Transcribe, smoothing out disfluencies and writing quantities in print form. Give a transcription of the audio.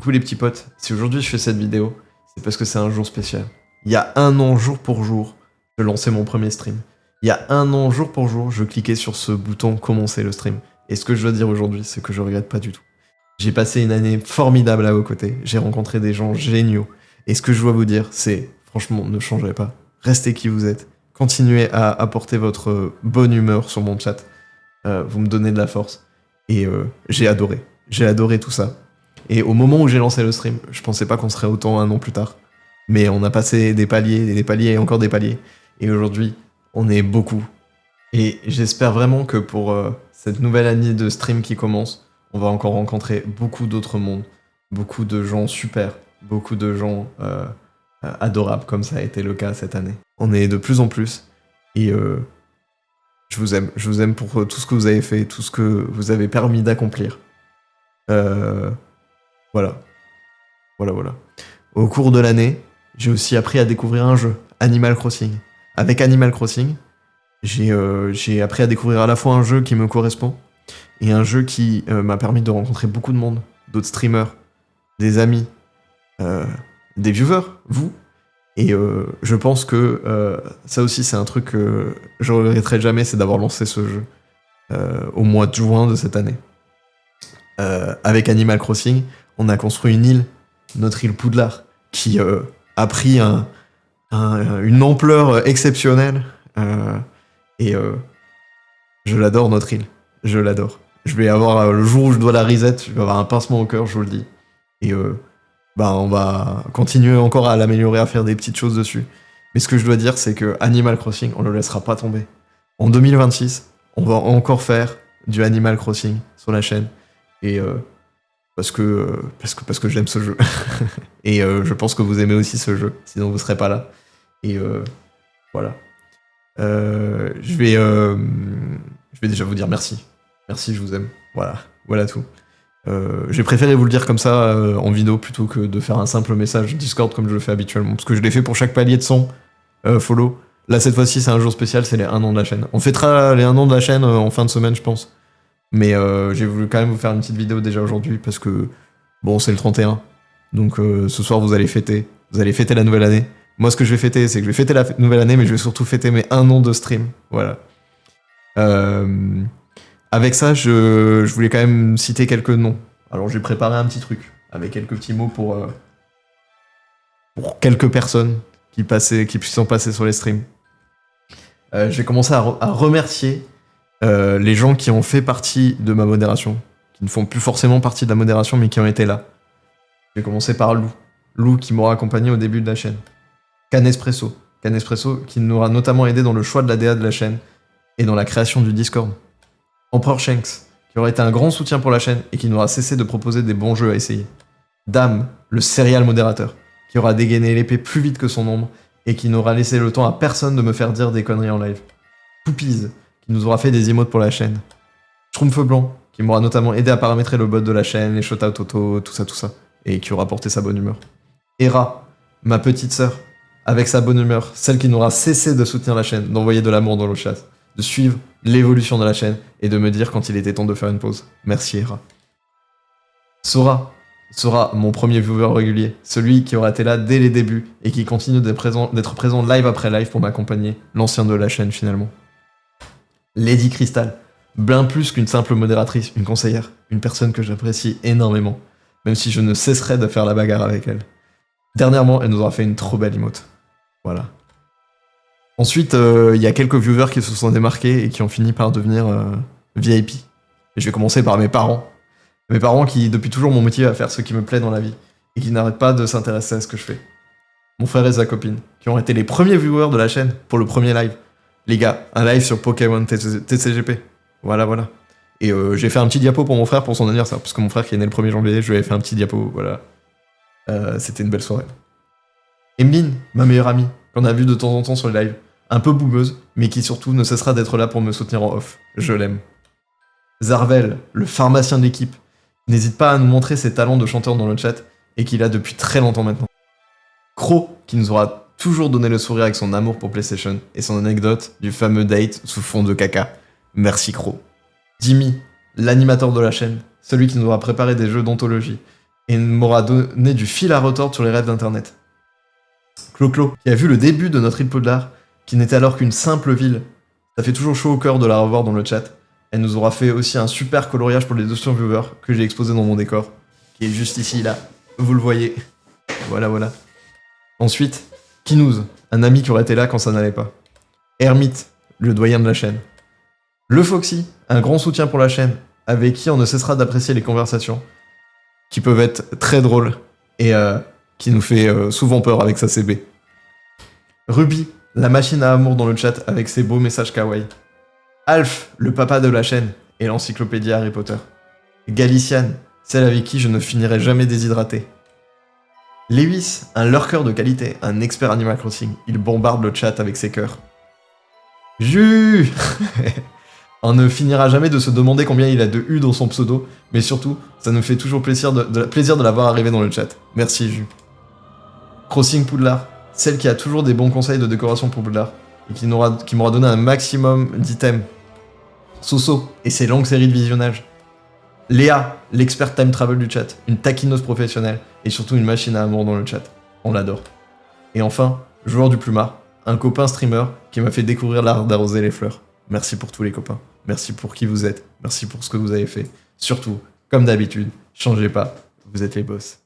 coup les petits potes, si aujourd'hui je fais cette vidéo, c'est parce que c'est un jour spécial. Il y a un an, jour pour jour, je lançais mon premier stream. Il y a un an, jour pour jour, je cliquais sur ce bouton commencer le stream. Et ce que je dois dire aujourd'hui, c'est que je regrette pas du tout. J'ai passé une année formidable à vos côtés, j'ai rencontré des gens géniaux. Et ce que je dois vous dire, c'est, franchement, ne changez pas. Restez qui vous êtes. Continuez à apporter votre bonne humeur sur mon chat. Vous me donnez de la force. Et j'ai adoré. J'ai adoré tout ça. Et au moment où j'ai lancé le stream, je pensais pas qu'on serait autant un an plus tard. Mais on a passé des paliers et encore des paliers. Et aujourd'hui, on est beaucoup. Et j'espère vraiment que pour cette nouvelle année de stream qui commence, on va encore rencontrer beaucoup d'autres mondes. Beaucoup de gens super. Beaucoup de gens adorables, comme ça a été le cas cette année. On est de plus en plus. Et je vous aime. Je vous aime pour tout ce que vous avez fait, tout ce que vous avez permis d'accomplir. Voilà. Voilà. Au cours de l'année, j'ai aussi appris à découvrir un jeu, Animal Crossing. Avec Animal Crossing, j'ai appris à découvrir à la fois un jeu qui me correspond et un jeu qui m'a permis de rencontrer beaucoup de monde, d'autres streamers, des amis, des viewers, vous. Et je pense que ça aussi c'est un truc que je regretterai jamais, c'est d'avoir lancé ce jeu au mois de juin de cette année. Avec Animal Crossing, on a construit une île, notre île Poudlard, qui a pris une ampleur exceptionnelle. Et je l'adore, notre île. Je l'adore. Je vais avoir, le jour où je dois la reset, je vais avoir un pincement au cœur, je vous le dis. Et on va continuer encore à l'améliorer, à faire des petites choses dessus. Mais ce que je dois dire, c'est que Animal Crossing, on le laissera pas tomber. En 2026, on va encore faire du Animal Crossing sur la chaîne. Et parce que j'aime ce jeu. Et je pense que vous aimez aussi ce jeu, sinon vous serez pas là. Et voilà. Je vais déjà vous dire merci. Merci, je vous aime. Voilà tout. J'ai préféré vous le dire comme ça en vidéo plutôt que de faire un simple message Discord comme je le fais habituellement. Parce que je l'ai fait pour chaque palier de son follow. Là, cette fois-ci, c'est un jour spécial, c'est les 1 an de la chaîne. On fêtera les 1 an de la chaîne en fin de semaine, je pense. Mais j'ai voulu quand même vous faire une petite vidéo déjà aujourd'hui parce que, bon, c'est le 31. Donc ce soir, vous allez fêter. Vous allez fêter la nouvelle année. Moi, ce que je vais fêter, c'est que je vais fêter la nouvelle année, mais je vais surtout fêter mes 1 an de stream. Voilà. Avec ça, je voulais quand même citer quelques noms. Alors, j'ai préparé un petit truc avec quelques petits mots pour quelques personnes qui sont passées sur les streams. Je vais commencer à remercier les gens qui ont fait partie de ma modération, qui ne font plus forcément partie de la modération, mais qui ont été là. Je vais commencer par Lou. Lou qui m'aura accompagné au début de la chaîne. Canespresso qui nous aura notamment aidé dans le choix de la DA de la chaîne et dans la création du Discord. Empereur Shanks, qui aura été un grand soutien pour la chaîne et qui n'aura cessé de proposer des bons jeux à essayer. Dame, le serial modérateur, qui aura dégainé l'épée plus vite que son ombre et qui n'aura laissé le temps à personne de me faire dire des conneries en live. Poupies, qui nous aura fait des emotes pour la chaîne. Schtroumpf Blanc, qui m'aura notamment aidé à paramétrer le bot de la chaîne, les shoutouts auto, tout ça, et qui aura porté sa bonne humeur. Hera, ma petite sœur, avec sa bonne humeur, celle qui n'aura cessé de soutenir la chaîne, d'envoyer de l'amour dans le chat, de suivre l'évolution de la chaîne et de me dire quand il était temps de faire une pause. Merci Hera. Sora, mon premier viewer régulier, celui qui aura été là dès les débuts et qui continue d'être présent live après live pour m'accompagner, l'ancien de la chaîne finalement. Lady Crystal, bien plus qu'une simple modératrice, une conseillère, une personne que j'apprécie énormément, même si je ne cesserai de faire la bagarre avec elle. Dernièrement, elle nous aura fait une trop belle emote. Voilà. Ensuite, il y a quelques viewers qui se sont démarqués et qui ont fini par devenir VIP. Et je vais commencer par mes parents. Mes parents qui, depuis toujours, m'ont motivé à faire ce qui me plaît dans la vie et qui n'arrêtent pas de s'intéresser à ce que je fais. Mon frère et sa copine, qui ont été les premiers viewers de la chaîne pour le premier live. Les gars, un live sur Pokémon TCGP. Voilà. Et j'ai fait un petit diapo pour mon frère pour son anniversaire, parce que mon frère qui est né le 1er janvier, je lui avais fait un petit diapo, voilà. C'était une belle soirée. Emeline, ma meilleure amie, qu'on a vue de temps en temps sur les lives, un peu boumeuse, mais qui surtout ne cessera d'être là pour me soutenir en off. Je l'aime. Zarvel, le pharmacien de l'équipe, n'hésite pas à nous montrer ses talents de chanteur dans le chat, et qu'il a depuis très longtemps maintenant. Crow, qui nous aura toujours donné le sourire avec son amour pour PlayStation, et son anecdote du fameux date sous fond de caca. Merci Crow. Jimmy, l'animateur de la chaîne, celui qui nous aura préparé des jeux d'anthologie, et m'aura donné du fil à retordre sur les rêves d'internet. Clo-Clo, qui a vu le début de notre île Poudlard, qui n'était alors qu'une simple ville. Ça fait toujours chaud au cœur de la revoir dans le chat. Elle nous aura fait aussi un super coloriage pour les 200 viewers que j'ai exposé dans mon décor, qui est juste ici, là. Vous le voyez. Voilà, voilà. Ensuite, Kinouz, un ami qui aurait été là quand ça n'allait pas. Hermite, le doyen de la chaîne. Le Foxy, un grand soutien pour la chaîne, avec qui on ne cessera d'apprécier les conversations, qui peuvent être très drôles, et qui nous fait souvent peur avec sa CB. Ruby, la machine à amour dans le chat avec ses beaux messages kawaii. Alf, le papa de la chaîne, et l'encyclopédie Harry Potter. Galiciane, celle avec qui je ne finirai jamais déshydraté. Lewis, un lurker de qualité, un expert Animal Crossing, il bombarde le chat avec ses cœurs. Jus On ne finira jamais de se demander combien il a de U dans son pseudo, mais surtout, ça nous fait toujours plaisir de l'avoir arrivé dans le chat. Merci Jus. Crossing Poudlard, celle qui a toujours des bons conseils de décoration pour Poudlard, et qui m'aura donné un maximum d'items. Soso, et ses longues séries de visionnage. Léa, l'expert time travel du chat, une taquineuse professionnelle, et surtout une machine à amour dans le chat. On l'adore. Et enfin, joueur du plumard, un copain streamer qui m'a fait découvrir l'art d'arroser les fleurs. Merci pour tous les copains. Merci pour qui vous êtes. Merci pour ce que vous avez fait. Surtout, comme d'habitude, changez pas, vous êtes les boss.